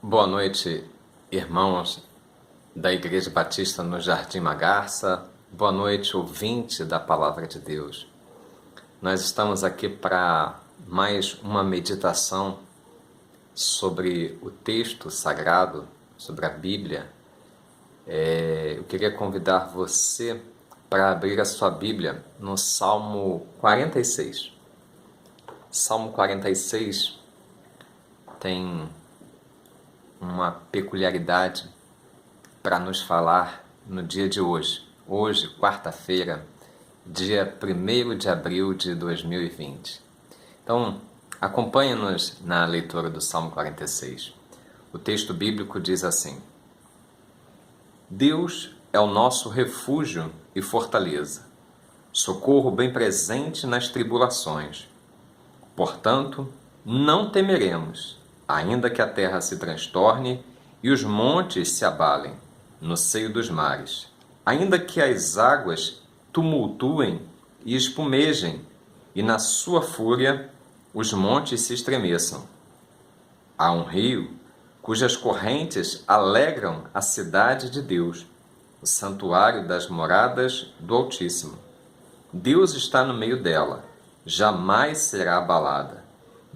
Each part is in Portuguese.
Boa noite, irmãos da Igreja Batista no Jardim Magarça. Boa noite, ouvinte da Palavra de Deus. Nós estamos aqui para mais uma meditação sobre o texto sagrado, sobre a Bíblia. Eu queria convidar você para abrir a sua Bíblia no Salmo 46. Salmo 46 tem uma peculiaridade para nos falar no dia de hoje. Hoje, quarta-feira, dia 1º de abril de 2020. Então, acompanhe-nos na leitura do Salmo 46. O texto bíblico diz assim: Deus é o nosso refúgio e fortaleza, socorro bem presente nas tribulações. Portanto, não temeremos, ainda que a terra se transtorne e os montes se abalem no seio dos mares, ainda que as águas tumultuem e espumejem, e na sua fúria os montes se estremeçam. Há um rio cujas correntes alegram a cidade de Deus, o santuário das moradas do Altíssimo. Deus está no meio dela, jamais será abalada.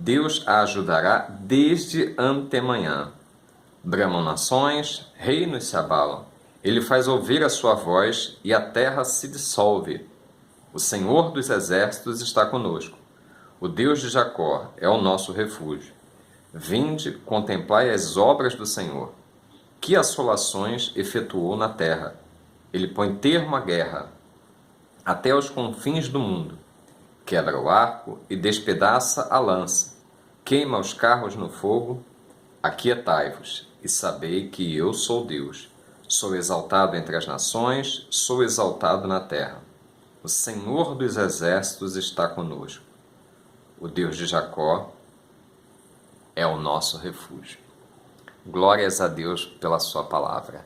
Deus a ajudará desde antemanhã. Bramam nações, reinos se abalam. Ele faz ouvir a sua voz e a terra se dissolve. O Senhor dos exércitos está conosco. O Deus de Jacó é o nosso refúgio. Vinde, contemplai as obras do Senhor. Que assolações efetuou na terra. Ele põe termo à guerra, até os confins do mundo. Quebra o arco e despedaça a lança. Queima os carros no fogo. Aquietai-vos e sabei que eu sou Deus. Sou exaltado entre as nações, sou exaltado na terra. O Senhor dos exércitos está conosco. O Deus de Jacó é o nosso refúgio. Glórias a Deus pela sua palavra.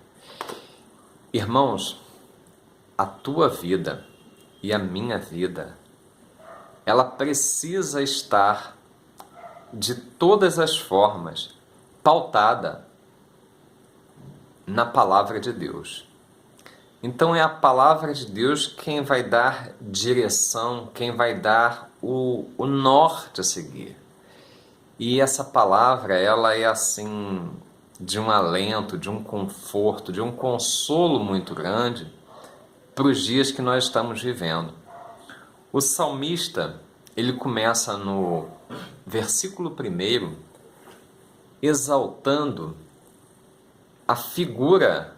Irmãos, a tua vida e a minha vida, ela precisa estar de todas as formas pautada na palavra de Deus. Então é a palavra de Deus quem vai dar direção, quem vai dar o norte a seguir. E essa palavra, ela é assim, de um alento, de um conforto, de um consolo muito grande para os dias que nós estamos vivendo. O salmista, ele começa no versículo 1 exaltando a figura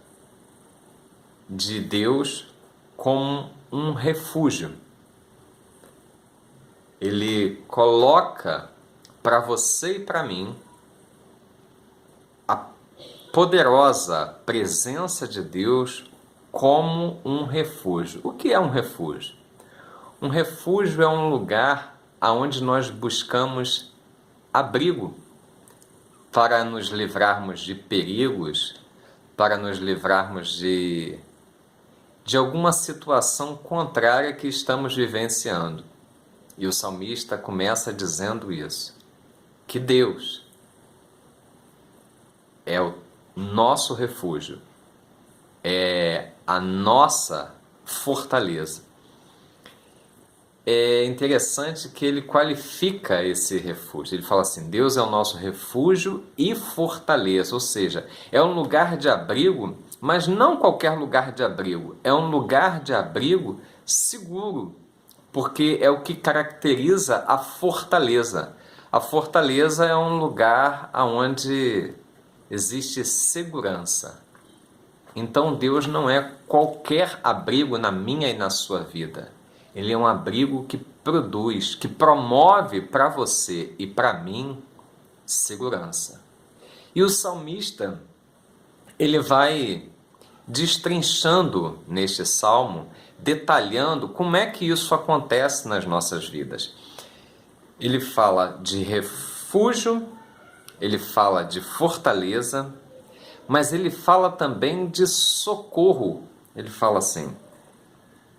de Deus como um refúgio. Ele coloca para você e para mim a poderosa presença de Deus como um refúgio. O que é um refúgio? Um refúgio é um lugar onde nós buscamos abrigo para nos livrarmos de perigos, para nos livrarmos de alguma situação contrária que estamos vivenciando. E o salmista começa dizendo isso, que Deus é o nosso refúgio, é a nossa fortaleza. É interessante que ele qualifica esse refúgio. Ele fala assim, Deus é o nosso refúgio e fortaleza, ou seja, é um lugar de abrigo, mas não qualquer lugar de abrigo, é um lugar de abrigo seguro, porque é o que caracteriza a fortaleza. A fortaleza é um lugar onde existe segurança. Então Deus não é qualquer abrigo na minha e na sua vida. Ele é um abrigo que produz, que promove para você e para mim segurança. E o salmista, ele vai destrinchando neste salmo, detalhando como é que isso acontece nas nossas vidas. Ele fala de refúgio, ele fala de fortaleza, mas ele fala também de socorro. Ele fala assim,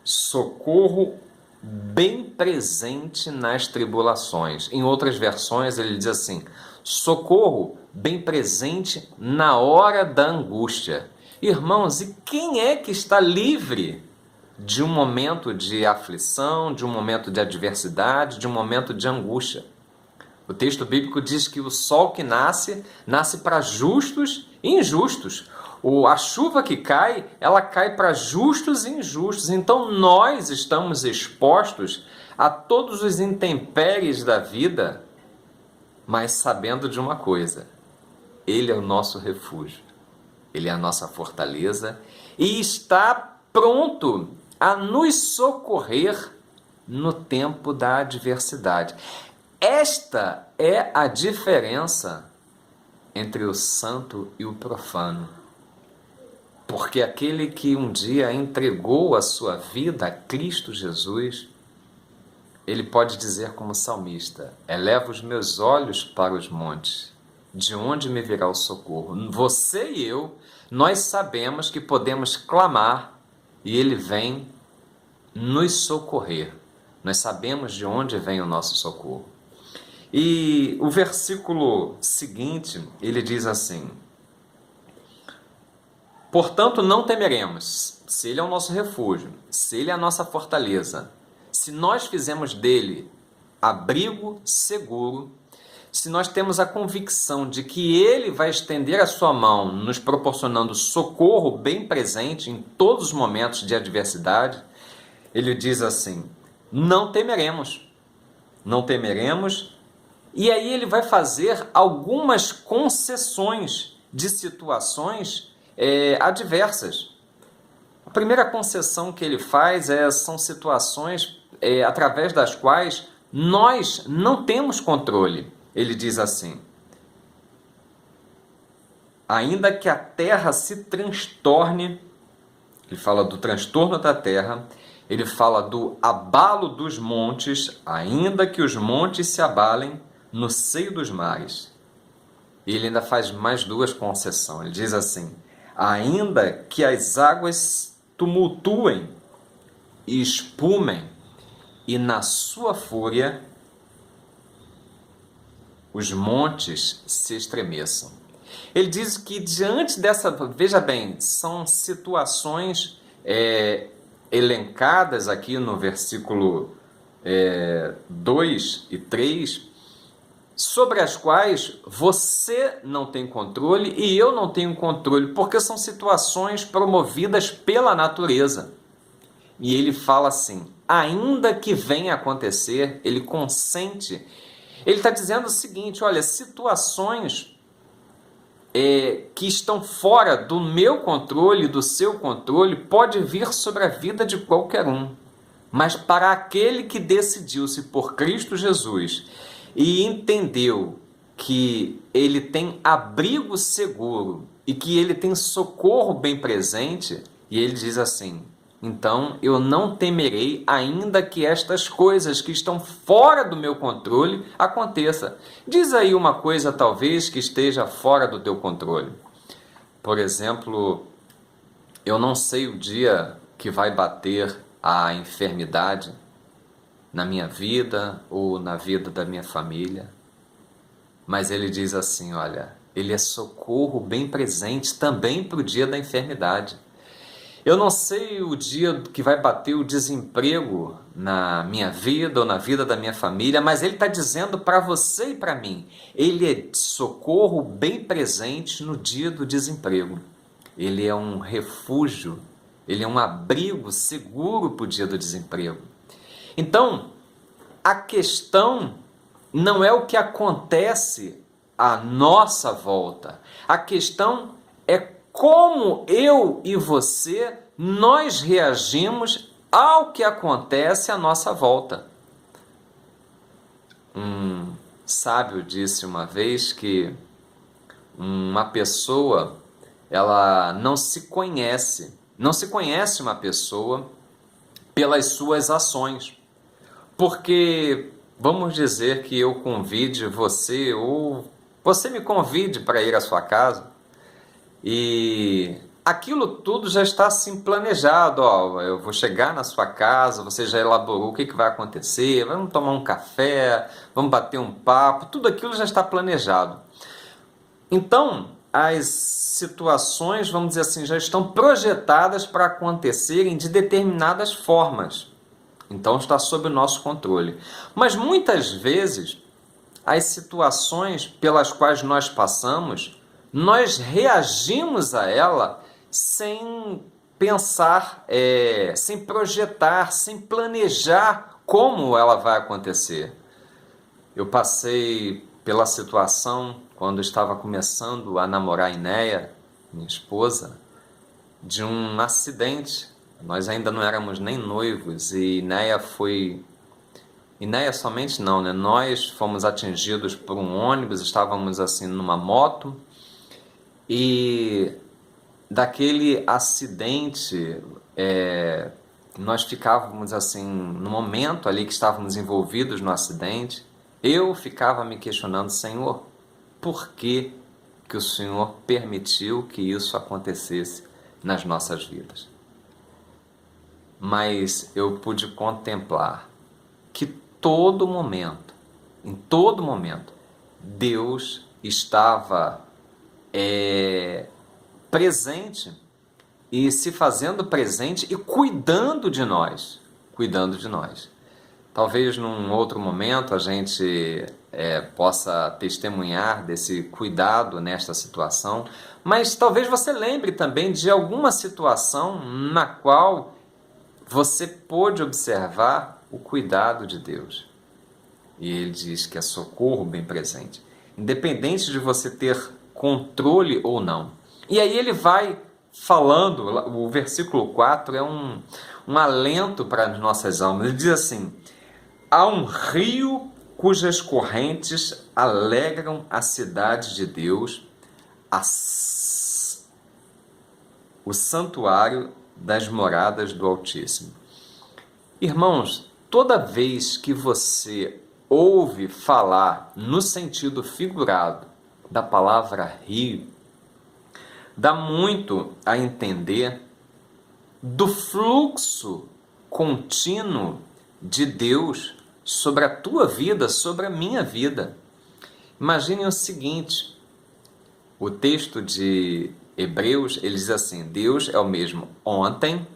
socorro bem presente nas tribulações. Em outras versões ele diz assim, socorro bem presente na hora da angústia. Irmãos, e quem é que está livre de um momento de aflição, de um momento de adversidade, de um momento de angústia? O texto bíblico diz que o sol que nasce, nasce para justos e injustos. A chuva que cai, ela cai para justos e injustos. Então nós estamos expostos a todos os intempéries da vida, mas sabendo de uma coisa: Ele é o nosso refúgio, Ele é a nossa fortaleza e está pronto a nos socorrer no tempo da adversidade. Esta é a diferença entre o santo e o profano. Porque aquele que um dia entregou a sua vida a Cristo Jesus, ele pode dizer como salmista: eleva os meus olhos para os montes, de onde me virá o socorro? Você e eu, nós sabemos que podemos clamar e ele vem nos socorrer. Nós sabemos de onde vem o nosso socorro. E o versículo seguinte, ele diz assim: portanto, não temeremos, se Ele é o nosso refúgio, se Ele é a nossa fortaleza, se nós fizemos dele abrigo seguro, se nós temos a convicção de que Ele vai estender a sua mão, nos proporcionando socorro bem presente em todos os momentos de adversidade, ele diz assim: não temeremos, não temeremos. E aí ele vai fazer algumas concessões de situações adversas. A primeira concessão que ele faz são situações através das quais nós não temos controle. Ele diz assim: ainda que a terra se transtorne, ele fala do transtorno da terra, ele fala do abalo dos montes, ainda que os montes se abalem no seio dos mares. E ele ainda faz mais duas concessões. Ele diz assim: ainda que as águas tumultuem e espumem, e na sua fúria os montes se estremeçam. Ele diz que diante dessa, veja bem, são situações elencadas aqui no versículo 2 e 3, sobre as quais você não tem controle e eu não tenho controle, porque são situações promovidas pela natureza. E ele fala assim: ainda que venha a acontecer, ele consente. Ele está dizendo o seguinte: olha, situações que estão fora do meu controle, do seu controle, pode vir sobre a vida de qualquer um. Mas para aquele que decidiu-se por Cristo Jesus e entendeu que ele tem abrigo seguro e que ele tem socorro bem presente, e ele diz assim: então eu não temerei, ainda que estas coisas que estão fora do meu controle aconteçam. Diz aí uma coisa talvez que esteja fora do teu controle. Por exemplo, eu não sei o dia que vai bater a enfermidade na minha vida ou na vida da minha família. Mas ele diz assim: olha, ele é socorro bem presente também para o dia da enfermidade. Eu não sei o dia que vai bater o desemprego na minha vida ou na vida da minha família, mas ele está dizendo para você e para mim: ele é socorro bem presente no dia do desemprego. Ele é um refúgio, ele é um abrigo seguro para o dia do desemprego. Então, a questão não é o que acontece à nossa volta. A questão é como eu e você, nós reagimos ao que acontece à nossa volta. Um sábio disse uma vez que uma pessoa, ela não se conhece uma pessoa pelas suas ações. Porque vamos dizer que eu convide você, ou você me convide para ir à sua casa, e aquilo tudo já está assim planejado. Ó, eu vou chegar na sua casa, você já elaborou o que vai acontecer, vamos tomar um café, vamos bater um papo, tudo aquilo já está planejado. Então, as situações, vamos dizer assim, já estão projetadas para acontecerem de determinadas formas. Então, está sob o nosso controle. Mas muitas vezes, as situações pelas quais nós passamos, nós reagimos a ela sem pensar, sem projetar, sem planejar como ela vai acontecer. Eu passei pela situação, quando estava começando a namorar Inéia, minha esposa, de um acidente. Nós ainda não éramos nem noivos e Inéia somente não, né? Nós fomos atingidos por um ônibus, estávamos assim numa moto e daquele acidente nós ficávamos assim, no momento ali que estávamos envolvidos no acidente, eu ficava me questionando, Senhor, por que o Senhor permitiu que isso acontecesse nas nossas vidas? Mas eu pude contemplar que em todo momento, Deus estava presente e se fazendo presente e cuidando de nós, Talvez num outro momento a gente possa testemunhar desse cuidado nesta situação, mas talvez você lembre também de alguma situação na qual você pôde observar o cuidado de Deus. E ele diz que é socorro bem presente, independente de você ter controle ou não. E aí ele vai falando, o versículo 4 é um alento para as nossas almas. Ele diz assim: há um rio cujas correntes alegram a cidade de Deus, o santuário das moradas do Altíssimo. Irmãos, toda vez que você ouve falar no sentido figurado da palavra rio, dá muito a entender do fluxo contínuo de Deus sobre a tua vida, sobre a minha vida. Imagine o seguinte, o texto de Hebreus, ele diz assim: Deus é o mesmo ontem,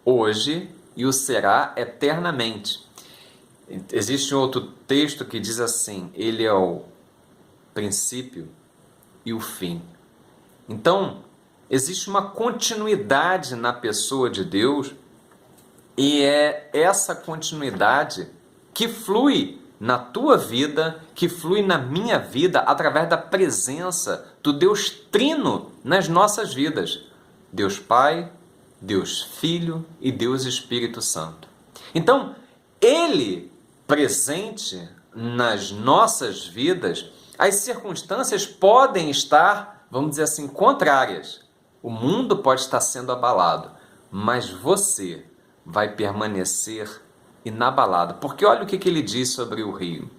hoje e o será eternamente. Existe outro texto que diz assim: ele é o princípio e o fim. Então, existe uma continuidade na pessoa de Deus e é essa continuidade que flui na tua vida, que flui na minha vida através da presença do Deus Trino nas nossas vidas. Deus Pai, Deus Filho e Deus Espírito Santo. Então, Ele presente nas nossas vidas, as circunstâncias podem estar, vamos dizer assim, contrárias. O mundo pode estar sendo abalado, mas você vai permanecer inabalado. Porque olha o que ele diz sobre o rio.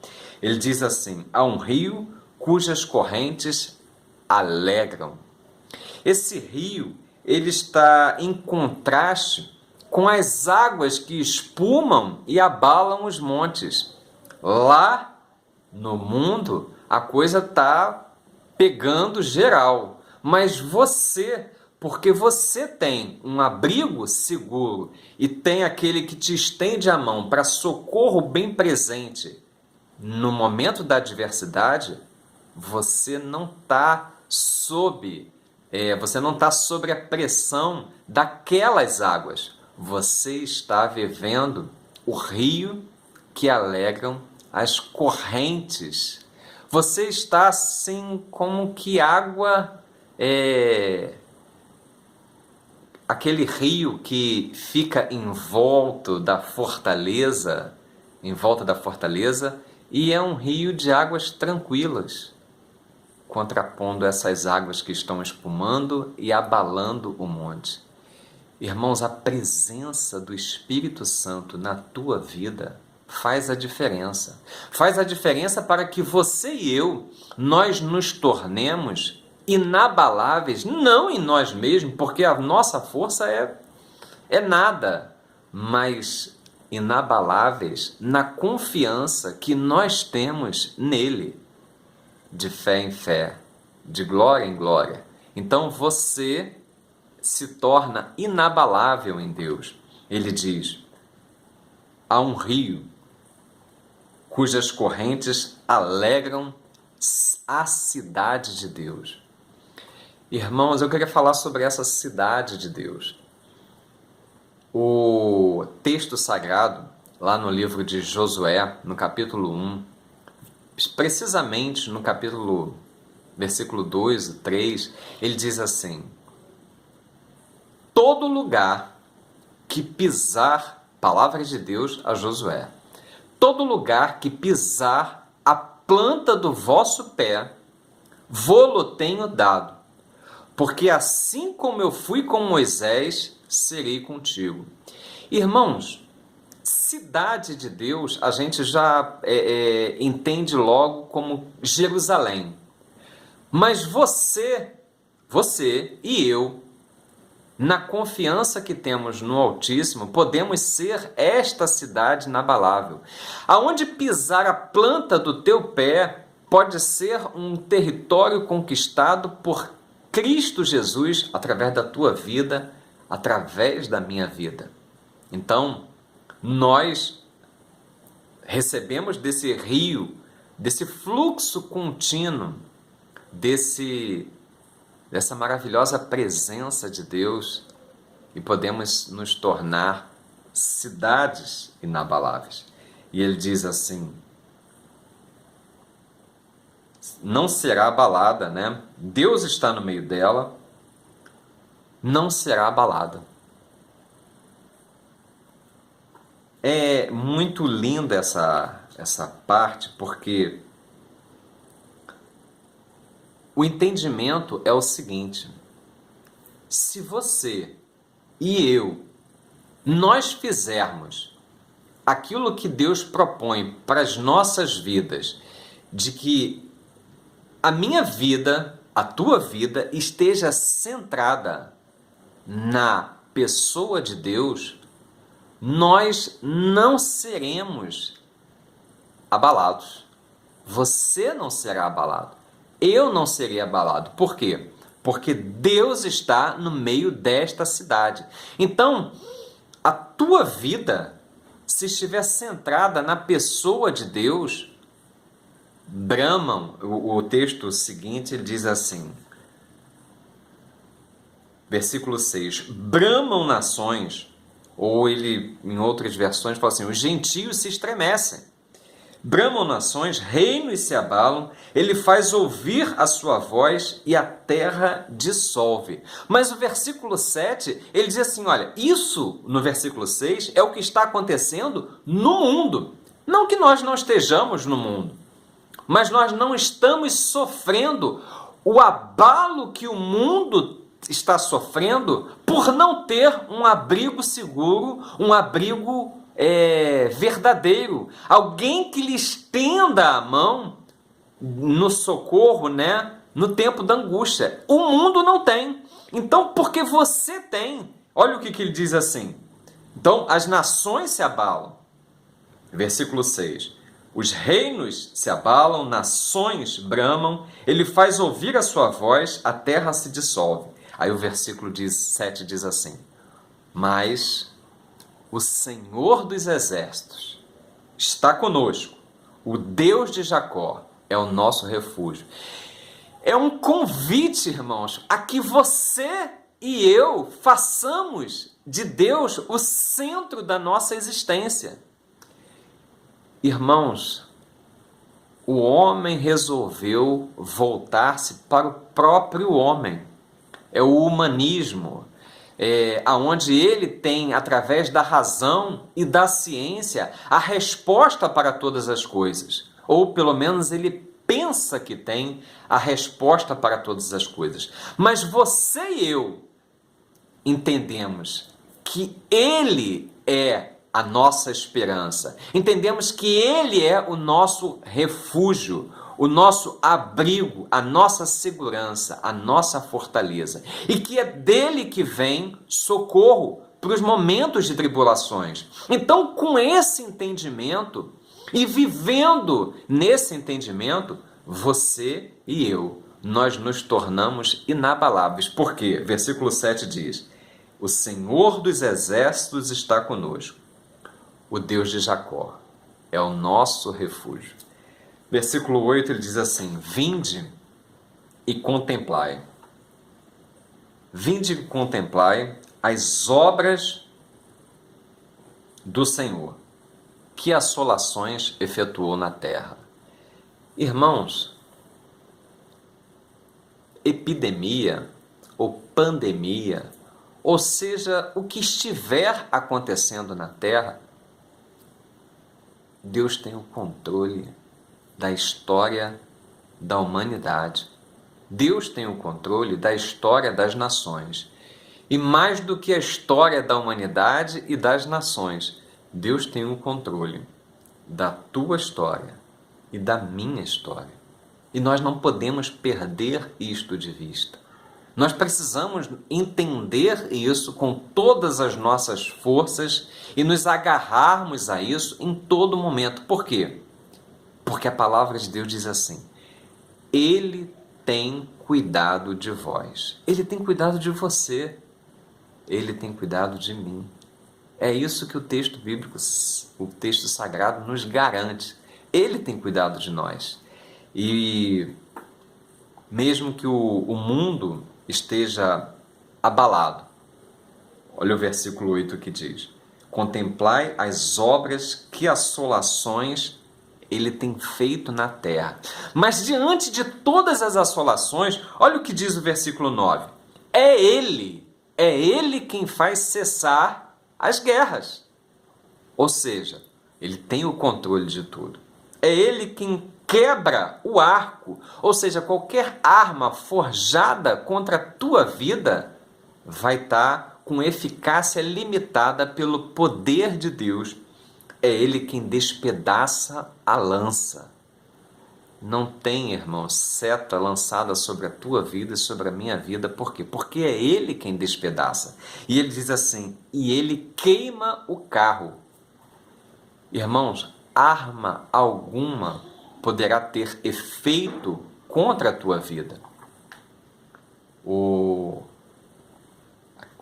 Ele diz assim: há um rio cujas correntes alegram. Esse rio, ele está em contraste com as águas que espumam e abalam os montes. Lá no mundo, a coisa está pegando geral, mas porque você tem um abrigo seguro e tem aquele que te estende a mão para socorro bem presente no momento da adversidade, você não está sob a pressão daquelas águas. Você está vivendo o rio que alegram as correntes. Você está assim como que água, aquele rio que fica em volta da fortaleza, e é um rio de águas tranquilas, contrapondo essas águas que estão espumando e abalando o monte. Irmãos, a presença do Espírito Santo na tua vida faz a diferença. Faz a diferença para que você e eu, nós nos tornemos inabaláveis, não em nós mesmos, porque a nossa força é nada, mas inabaláveis na confiança que nós temos nele, de fé em fé, de glória em glória. Então você se torna inabalável em Deus. Ele diz: há um rio cujas correntes alegram a cidade de Deus. Irmãos, eu queria falar sobre essa cidade de Deus. O texto sagrado, lá no livro de Josué, no capítulo 1, precisamente no capítulo, versículo 2 e 3, ele diz assim: todo lugar que pisar, palavra de Deus a Josué, todo lugar que pisar a planta do vosso pé, vô-lo tenho dado, porque assim como eu fui com Moisés, serei contigo. Irmãos, cidade de Deus, a gente já entende logo como Jerusalém. Mas você e eu, na confiança que temos no Altíssimo, podemos ser esta cidade inabalável. Aonde pisar a planta do teu pé pode ser um território conquistado por Cristo Jesus através da tua vida, através da minha vida. Então, nós recebemos desse rio, desse fluxo contínuo, dessa maravilhosa presença de Deus, e podemos nos tornar cidades inabaláveis. E ele diz assim: não será abalada, né? Deus está no meio dela, não será abalada. É muito linda essa parte, porque o entendimento é o seguinte: se você e eu, nós fizermos aquilo que Deus propõe para as nossas vidas, de que a minha vida, a tua vida, esteja centrada na pessoa de Deus, nós não seremos abalados. Você não será abalado. Eu não serei abalado. Por quê? Porque Deus está no meio desta cidade. Então, a tua vida, se estiver centrada na pessoa de Deus, bramam, o texto seguinte ele diz assim, versículo 6, bramam nações, ou ele, em outras versões, fala assim, os gentios se estremecem. Bramam nações, reinos se abalam, ele faz ouvir a sua voz e a terra dissolve. Mas o versículo 7, ele diz assim, olha, isso no versículo 6 é o que está acontecendo no mundo. Não que nós não estejamos no mundo, mas nós não estamos sofrendo o abalo que o mundo está sofrendo por não ter um abrigo seguro, um abrigo verdadeiro, alguém que lhe estenda a mão no socorro, né? No tempo da angústia. O mundo não tem. Então, porque você tem, olha o que ele diz assim. Então, as nações se abalam. Versículo 6. Os reinos se abalam, nações bramam, ele faz ouvir a sua voz, a terra se dissolve. Aí o versículo 7 diz assim, mas o Senhor dos exércitos está conosco, o Deus de Jacó é o nosso refúgio. É um convite, irmãos, a que você e eu façamos de Deus o centro da nossa existência. Irmãos, o homem resolveu voltar-se para o próprio homem. É o humanismo, onde ele tem, através da razão e da ciência, a resposta para todas as coisas. Ou, pelo menos, ele pensa que tem a resposta para todas as coisas. Mas você e eu entendemos que ele é a nossa esperança. Entendemos que ele é o nosso refúgio, o nosso abrigo, a nossa segurança, a nossa fortaleza. E que é dele que vem socorro para os momentos de tribulações. Então, com esse entendimento e vivendo nesse entendimento, você e eu, nós nos tornamos inabaláveis. Por quê? Versículo 7 diz: o Senhor dos exércitos está conosco. O Deus de Jacó é o nosso refúgio. Versículo 8 ele diz assim: vinde e contemplai. Vinde e contemplai as obras do Senhor, que assolações efetuou na terra. Irmãos, epidemia ou pandemia, ou seja, o que estiver acontecendo na terra, Deus tem o controle da história da humanidade. Deus tem o controle da história das nações. E mais do que a história da humanidade e das nações, Deus tem o controle da tua história e da minha história. E nós não podemos perder isto de vista. Nós precisamos entender isso com todas as nossas forças e nos agarrarmos a isso em todo momento. Por quê? Porque a palavra de Deus diz assim: Ele tem cuidado de vós. Ele tem cuidado de você. Ele tem cuidado de mim. É isso que o texto bíblico, o texto sagrado nos garante. Ele tem cuidado de nós. E mesmo que o mundo esteja abalado, olha o versículo 8 que diz: contemplai as obras que assolações ele tem feito na terra. Mas diante de todas as assolações, olha o que diz o versículo 9: é Ele quem faz cessar as guerras. Ou seja, Ele tem o controle de tudo. É Ele quem quebra o arco, ou seja, qualquer arma forjada contra a tua vida vai estar com eficácia limitada pelo poder de Deus. É Ele quem despedaça a lança. Não tem, irmão, seta lançada sobre a tua vida e sobre a minha vida. Por quê? Porque é Ele quem despedaça. E ele diz assim: e Ele queima o carro. Irmãos, arma alguma poderá ter efeito contra a tua vida. O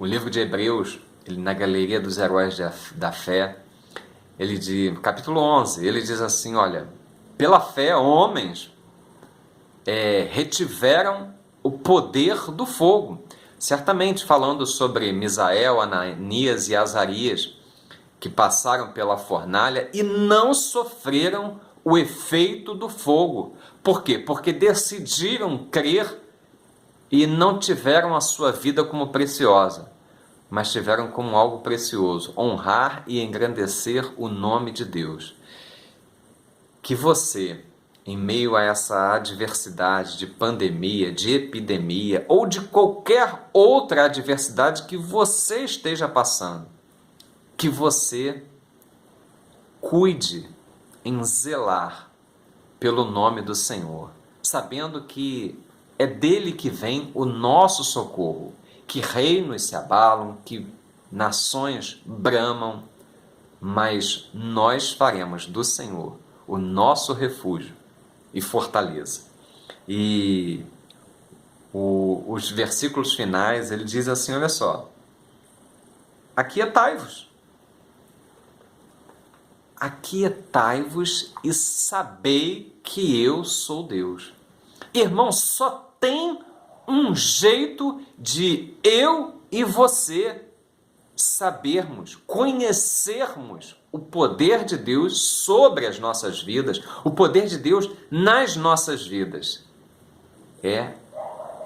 livro de Hebreus, ele, na Galeria dos Heróis da Fé, ele diz, capítulo 11, ele diz assim: olha, pela fé, homens retiveram o poder do fogo. Certamente falando sobre Misael, Ananias e Azarias, que passaram pela fornalha e não sofreram o efeito do fogo. Por quê? Porque decidiram crer e não tiveram a sua vida como preciosa, mas tiveram como algo precioso: honrar e engrandecer o nome de Deus. Que você, em meio a essa adversidade de pandemia, de epidemia ou de qualquer outra adversidade que você esteja passando, que você cuide em zelar pelo nome do Senhor, sabendo que é dele que vem o nosso socorro, que reinos se abalam, que nações bramam, mas nós faremos do Senhor o nosso refúgio e fortaleza. E os versículos finais, ele diz assim, olha só: aquietai-vos. Aquietai-vos e sabei que eu sou Deus. Irmão, só tem um jeito de eu e você sabermos, conhecermos o poder de Deus sobre as nossas vidas, o poder de Deus nas nossas vidas. É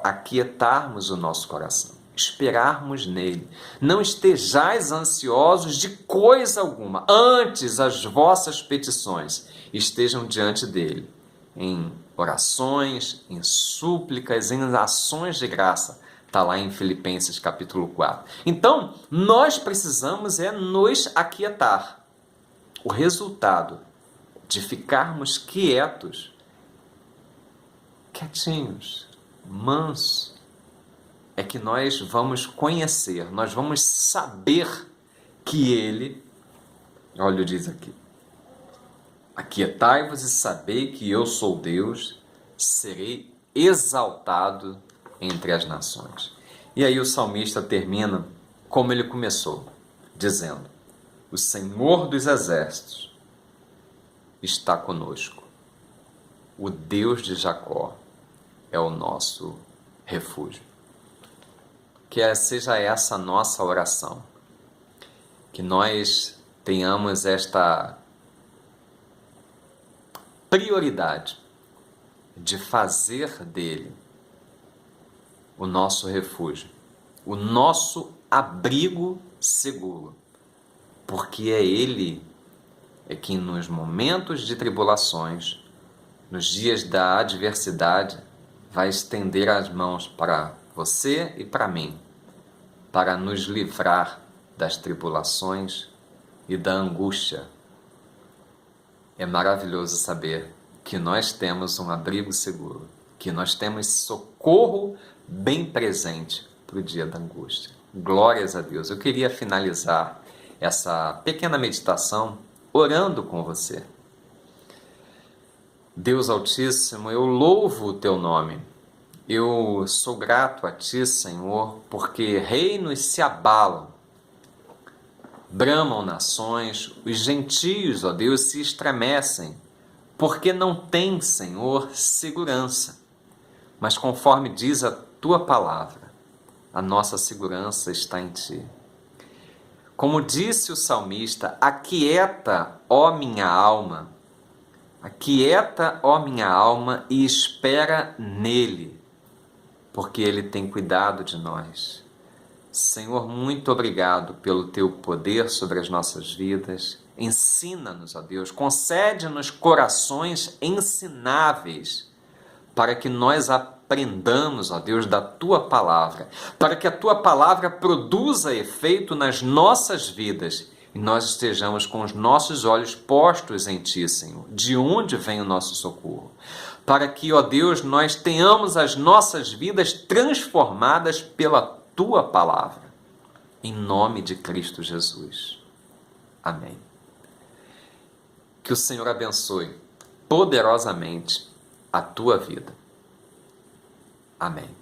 aquietarmos o nosso coração, esperarmos nele. Não estejais ansiosos de coisa alguma, antes as vossas petições estejam diante dele, em orações, em súplicas, em ações de graça. Está lá em Filipenses capítulo 4. Então, nós precisamos nos aquietar. O resultado de ficarmos quietos quietinhos, mansos, é que nós vamos conhecer, nós vamos saber que Ele, olha, diz aqui, aquietai-vos e sabei que eu sou Deus, serei exaltado entre as nações. E aí o salmista termina como ele começou, dizendo: o Senhor dos exércitos está conosco. O Deus de Jacó é o nosso refúgio. Que seja essa a nossa oração. Que nós tenhamos esta prioridade de fazer dele o nosso refúgio, o nosso abrigo seguro, porque é ele que nos momentos de tribulações, nos dias da adversidade, vai estender as mãos para você e para mim, para nos livrar das tribulações e da angústia. É maravilhoso saber que nós temos um abrigo seguro, que nós temos socorro bem presente para o dia da angústia. Glórias a Deus. Eu queria finalizar essa pequena meditação orando com você. Deus Altíssimo, eu louvo o teu nome. Eu sou grato a ti, Senhor, porque reinos se abalam, bramam nações, os gentios, ó Deus, se estremecem, porque não tem, Senhor, segurança. Mas conforme diz a tua palavra, a nossa segurança está em ti. Como disse o salmista, aquieta, ó minha alma, e espera nele, porque ele tem cuidado de nós. Senhor, muito obrigado pelo teu poder sobre as nossas vidas. Ensina-nos, ó Deus, concede-nos corações ensináveis para que nós aprendamos, ó Deus, da tua palavra, para que a tua palavra produza efeito nas nossas vidas e nós estejamos com os nossos olhos postos em ti, Senhor, de onde vem o nosso socorro, para que, ó Deus, nós tenhamos as nossas vidas transformadas pela tua palavra, em nome de Cristo Jesus. Amém. Que o Senhor abençoe poderosamente a tua vida. Amém.